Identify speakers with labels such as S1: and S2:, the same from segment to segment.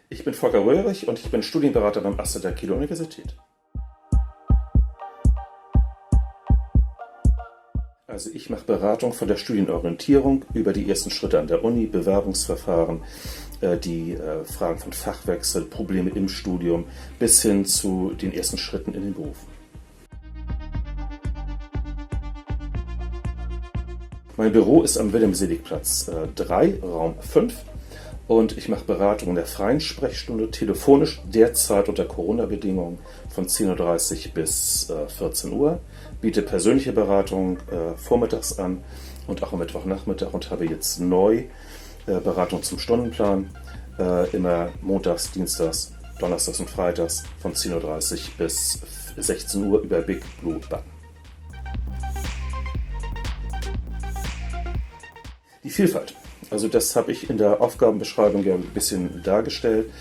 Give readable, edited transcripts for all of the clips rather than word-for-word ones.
S1: Ich bin Volker Röhrig und ich bin Studienberater beim Asseter Kieler Universität. Also ich mache Beratung von der Studienorientierung über die ersten Schritte an der Uni, Bewerbungsverfahren, die Fragen von Fachwechsel, Probleme im Studium bis hin zu den ersten Schritten in den Beruf. Mein Büro ist am Wilhelm-Selig-Platz 3, Raum 5. Und ich mache Beratung in der freien Sprechstunde, telefonisch, derzeit unter Corona-Bedingungen von 10:30 Uhr bis 14 Uhr. Biete persönliche Beratung vormittags an und auch am Mittwochnachmittag und habe jetzt neu Beratung zum Stundenplan, immer montags, dienstags, donnerstags und freitags von 10:30 Uhr bis 16 Uhr über Big Blue Button. Die Vielfalt. Also das habe ich in der Aufgabenbeschreibung ja ein bisschen dargestellt.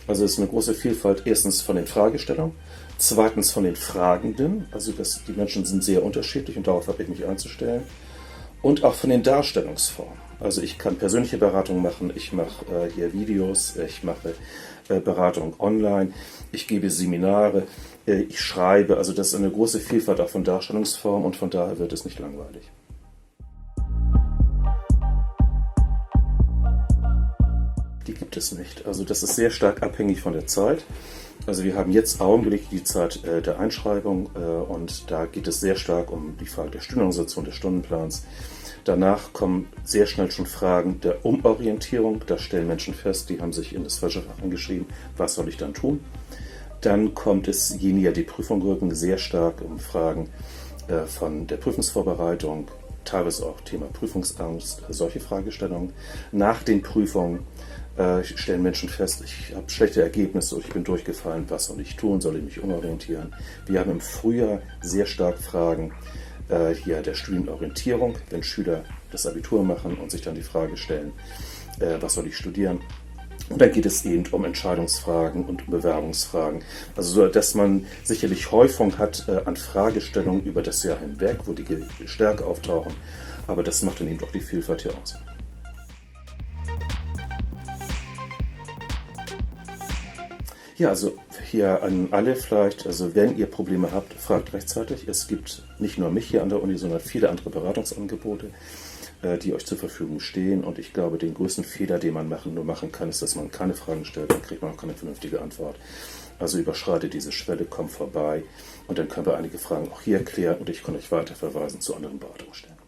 S1: Also es ist eine große Vielfalt erstens von den Fragestellungen, zweitens von den Fragenden, also die Menschen sind sehr unterschiedlich und darauf habe ich mich einzustellen, und auch von den Darstellungsformen. Also ich kann persönliche Beratung machen, ich mache hier Videos, ich mache Beratung online, ich gebe Seminare, ich schreibe, also das ist eine große Vielfalt auch von Darstellungsformen und von daher wird es nicht langweilig. Die gibt es nicht. Also das ist sehr stark abhängig von der Zeit. Also wir haben jetzt augenblicklich die Zeit der Einschreibung und da geht es sehr stark um die Frage der Stundenorganisation, des Stundenplans. Danach kommen sehr schnell schon Fragen der Umorientierung. Da stellen Menschen fest, die haben sich in das falsche Fach eingeschrieben. Was soll ich dann tun? Dann kommt es, je näher die Prüfung rücken, sehr stark um Fragen von der Prüfungsvorbereitung, teilweise auch Thema Prüfungsangst, solche Fragestellungen. Nach den Prüfungen stellen Menschen fest, ich habe schlechte Ergebnisse und ich bin durchgefallen, was soll ich tun, soll ich mich umorientieren? Wir haben im Frühjahr sehr stark Fragen hier der Studienorientierung, wenn Schüler das Abitur machen und sich dann die Frage stellen, was soll ich studieren? Und dann geht es eben um Entscheidungsfragen und um Bewerbungsfragen. Also so, dass man sicherlich Häufung hat an Fragestellungen über das Jahr hinweg, wo die Stärke auftauchen, aber das macht dann eben auch die Vielfalt hier aus. Ja, also hier an alle vielleicht, also wenn ihr Probleme habt, fragt rechtzeitig. Es gibt nicht nur mich hier an der Uni, sondern viele andere Beratungsangebote, die euch zur Verfügung stehen. Und ich glaube, den größten Fehler, den man nur machen kann, ist, dass man keine Fragen stellt, dann kriegt man auch keine vernünftige Antwort. Also überschreitet diese Schwelle, kommt vorbei und dann können wir einige Fragen auch hier klären und ich kann euch weiter verweisen zu anderen Beratungsstellen.